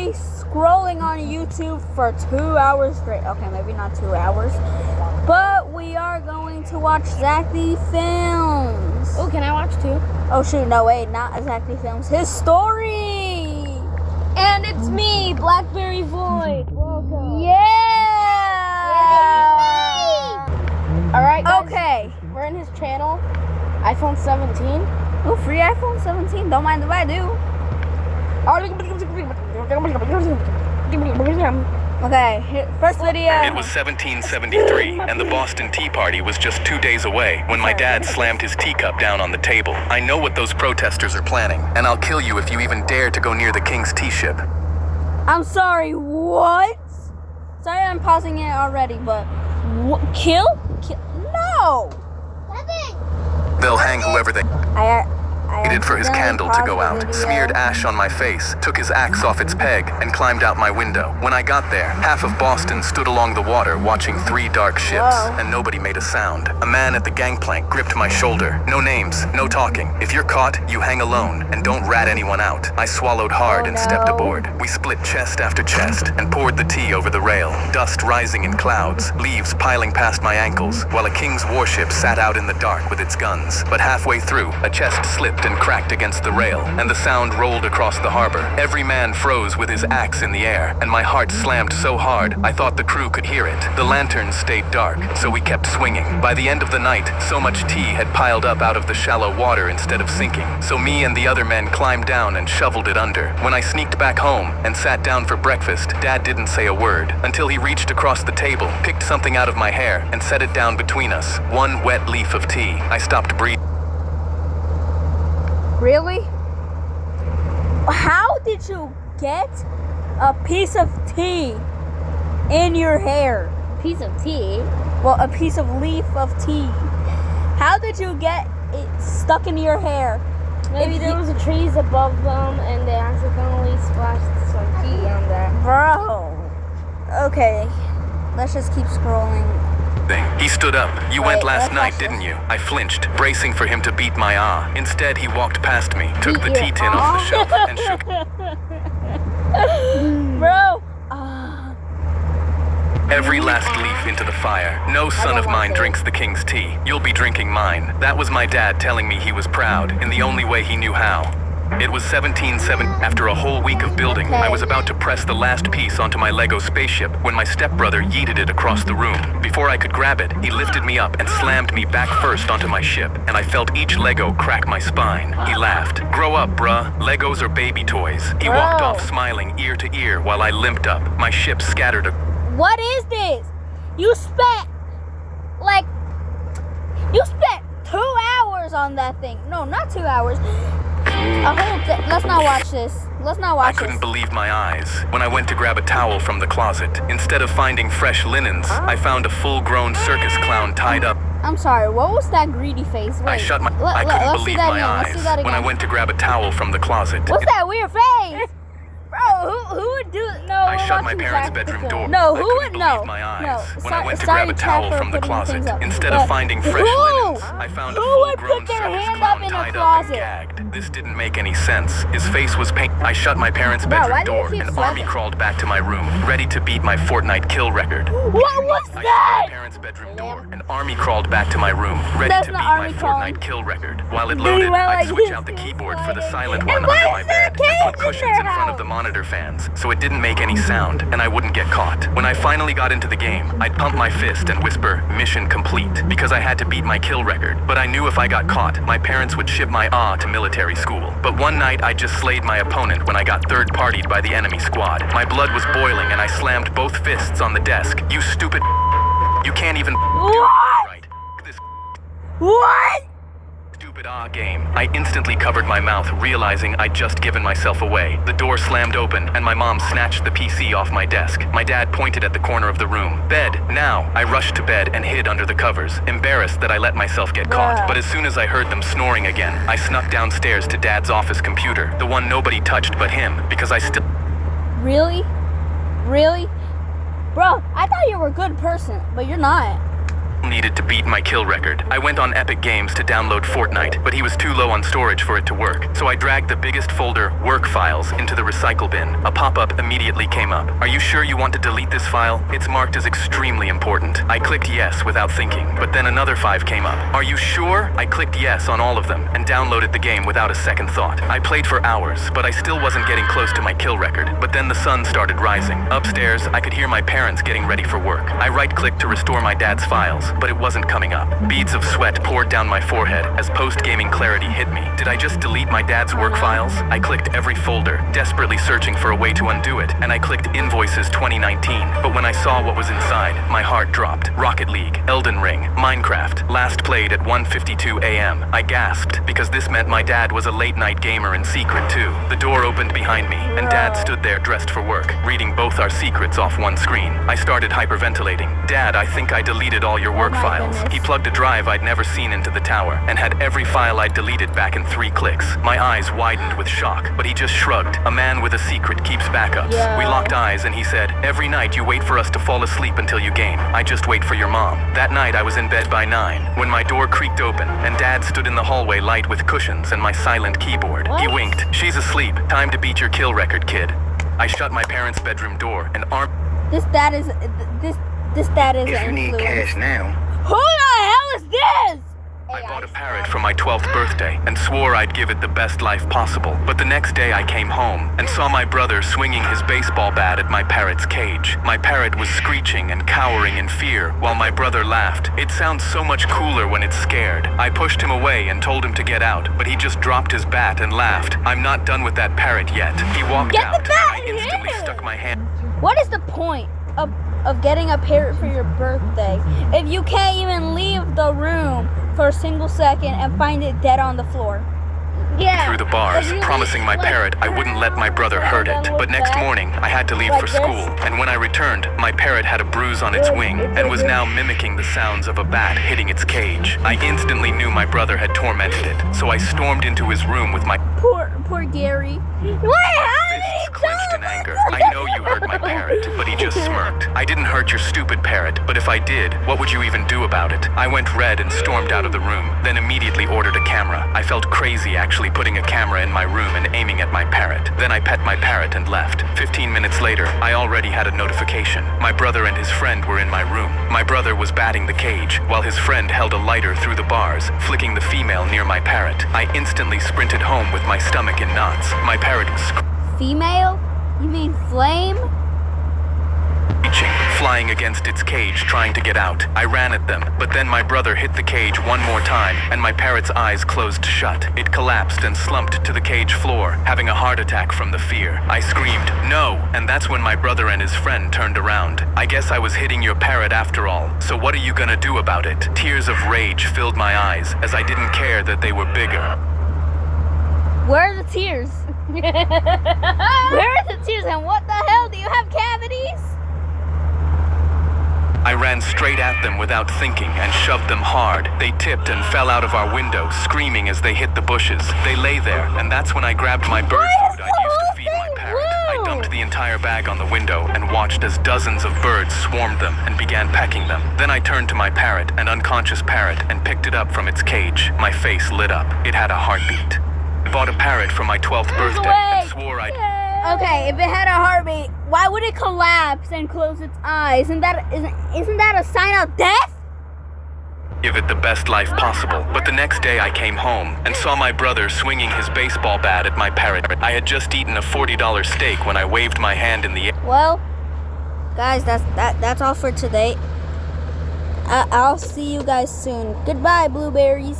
be scrolling on YouTube for 2 hours straight. Okay, maybe not 2 hours. But we are going to watch Zachy Films. Oh, can I watch too? Oh shoot, no wait, not Zachy Films. His story! And it's me, Blackberry Void. Welcome. Yeah! Alright, guys. Okay. We're in his channel, iPhone 17. Oh, free iPhone 17. Don't mind if I do. Okay, first video. It was 1773, and the Boston Tea Party was just 2 days away when my dad slammed his teacup down on the table. I know what those protesters are planning, and I'll kill you if you even dare to go near the King's tea ship. I'm sorry, what? Sorry I'm pausing it already, but kill? No! They'll hang whoever they I waited for his candle to go out, smeared ash on my face, took his axe off its peg, and climbed out my window. When I got there, half of Boston stood along the water watching 3 dark ships, and nobody made a sound. A man at the gangplank gripped my shoulder. No names, no talking. If you're caught, you hang alone, and don't rat anyone out. I swallowed hard and stepped aboard. We split chest after chest, and poured the tea over the rail, dust rising in clouds, leaves piling past my ankles, while a King's warship sat out in the dark with its guns. But halfway through, a chest slipped and cracked against the rail, and the sound rolled across the harbor. Every man froze with his axe in the air, and my heart slammed so hard I thought the crew could hear it. The lanterns stayed dark, so we kept swinging. By the end of the night, so much tea had piled up out of the shallow water instead of sinking, so me and the other men climbed down and shoveled it under. When I sneaked back home and sat down for breakfast, Dad didn't say a word, until he reached across the table, picked something out of my hair, and set it down between us. 1 wet leaf of tea. I stopped breathing. Really? How did you get a piece of tea in your hair? Piece of tea? Well, a piece of leaf of tea. How did you get it stuck in your hair? Maybe there was trees above them and they accidentally splashed some tea on that. Bro. Okay. Let's just keep scrolling. He stood up. You went last let's night, watch didn't you? I flinched, bracing for him to beat my Instead, he walked past me, took the tea tin off the shelf, and shook Bro. every last leaf into the fire. No son of mine drinks the King's tea. You'll be drinking mine. That was my dad telling me he was proud, in the only way he knew how. It was 1770. After a whole week of building, I was about to press the last piece onto my Lego spaceship when my stepbrother yeeted it across the room. Before I could grab it, he lifted me up and slammed me back first onto my ship, and I felt each Lego crack my spine. He laughed. "Grow up, bruh. Legos are baby toys." He walked off smiling ear to ear while I limped up. My ship scattered. What is this? You spent 2 hours on that thing. No, not 2 hours. Let's not watch this. Let's not watch I couldn't believe my eyes when I went to grab a towel from the closet. Instead of finding fresh linens, I found a full-grown circus clown tied up. I'm sorry, what was that greedy face? Wait, I couldn't believe my eyes when I went to grab a towel from the closet. What's that weird face? Bro, who would do no? I shut my parents' bedroom door. No, who I would believe my eyes when I went to grab a towel from the closet. Instead of finding fresh linens, I found a full-grown circus clown tied up and gagged. This didn't make any sense. His face was paint. I shut my parents' bedroom door. An army crawled back to my room, ready to beat my Fortnite kill record. What was I that? shut my parents' bedroom door. An army crawled back to my room, ready to beat my Fortnite kill record. While it loaded, I'd switch out the keyboard for the silent one under my bed and put cushions in front of the monitor fans, so it didn't make any sound and I wouldn't get caught. When I finally got into the game, I'd pump my fist and whisper, "Mission complete," because I had to beat my kill record. But I knew if I got caught, my parents would ship my to military school. But one night, I just slayed my opponent when I got third-partied by the enemy squad. My blood was boiling and I slammed both fists on the desk. "You stupid. You can't even do it right. This What? stupid game." I instantly covered my mouth, realizing I'd just given myself away. The door slammed open, and my mom snatched the PC off my desk. My dad pointed at the corner of the room. "Bed, now!" I rushed to bed and hid under the covers, embarrassed that I let myself get caught. But as soon as I heard them snoring again, I snuck downstairs to Dad's office computer, the one nobody touched but him, because I still... Really? Really? Bro, I thought you were a good person, but you're not. needed to beat my kill record. I went on Epic Games to download Fortnite, but he was too low on storage for it to work. So I dragged the biggest folder, work files, into the recycle bin. A pop-up immediately came up. Are you sure you want to delete this file? It's marked as extremely important. I clicked yes without thinking, but then another 5 came up. Are you sure? I clicked yes on all of them and downloaded the game without a second thought. I played for hours, but I still wasn't getting close to my kill record. But then the sun started rising. Upstairs, I could hear my parents getting ready for work. I right-clicked to restore my dad's files, but it wasn't coming up. Beads of sweat poured down my forehead as post-gaming clarity hit me. Did I just delete my dad's work files? I clicked every folder, desperately searching for a way to undo it, and I clicked Invoices 2019. But when I saw what was inside, my heart dropped. Rocket League, Elden Ring, Minecraft, last played at 1:52 a.m. I gasped, because this meant my dad was a late-night gamer in secret too. The door opened behind me, and Dad stood there dressed for work, reading both our secrets off one screen. I started hyperventilating. Dad, I think I deleted all your work files. goodness. He plugged a drive I'd never seen into the tower, and had every file I'd deleted back in 3 clicks. My eyes widened with shock, but he just shrugged. A man with a secret keeps backups. Yeah. We locked eyes, and he said, every night you wait for us to fall asleep until you game. I just wait for your mom. That night I was in bed by 9, when my door creaked open, and Dad stood in the hallway light with cushions and my silent keyboard. He What? winked. She's asleep. Time to beat your kill record, kid. I shut my parents' bedroom door and armed. This dad is this dad is If you an need cash influence. now, Who the hell is this? I bought a parrot for my 12th birthday and swore I'd give it the best life possible. But the next day I came home and saw my brother swinging his baseball bat at my parrot's cage. My parrot was screeching and cowering in fear while my brother laughed. It sounds so much cooler when it's scared. I pushed him away and told him to get out, but he just dropped his bat and laughed. I'm not done with that parrot yet. He walked Get the out bat and I instantly here! stuck my hand. What is the point of getting a parrot for your birthday if you can't even leave the room for a single second and find it dead on the floor? Yeah. Through the bars, Like, really, promising my like, parrot I wouldn't let my brother hurt it. But next morning, I had to leave Like for this? school, and when I returned, my parrot had a bruise on its wing and was now mimicking the sounds of a bat hitting its cage. I instantly knew my brother had tormented it, so I stormed into his room with my Poor Gary. Wait, how did he fists clenched in jump? anger. I know you hurt my parrot, but he just smirked. I didn't hurt your stupid parrot, but if I did, what would you even do about it? I went red and stormed out of the room, then immediately ordered a camera. I felt crazy actually putting a camera in my room and aiming at my parrot. Then I pet my parrot and left. 15 minutes later, I already had a notification. My brother and his friend were in my room. My brother was batting the cage, while his friend held a lighter through the bars, flicking the female near my parrot. I instantly sprinted home with my stomach in knots. My parrot was Female? You mean flame? screeching, flying against its cage, trying to get out. I ran at them, but then my brother hit the cage one more time, and my parrot's eyes closed shut. It collapsed and slumped to the cage floor, having a heart attack from the fear. I screamed, "No!" And that's when my brother and his friend turned around. I guess I was hitting your parrot after all, so what are you gonna do about it? Tears of rage filled my eyes, as I didn't care that they were bigger. Where are the tears? Where are the tears? And what the hell? Do you have cavities? I ran straight at them without thinking and shoved them hard. They tipped and fell out of our window, screaming as they hit the bushes. They lay there, and that's when I grabbed my bird food I used to feed my parrot. I dumped the entire bag on the window and watched as dozens of birds swarmed them and began pecking them. Then I turned to my parrot, an unconscious parrot, and picked it up from its cage. My face lit up. It had a heartbeat. I bought a parrot for my 12th birthday and swore I'd... Okay, if it had a heartbeat, why would it collapse and close its eyes? Isn't that a sign of death? give it the best life possible. But the next day I came home and saw my brother swinging his baseball bat at my parrot. I had just eaten a $40 steak when I waved my hand in the air. Well, guys, that's all for today. I'll see you guys soon. Goodbye, blueberries.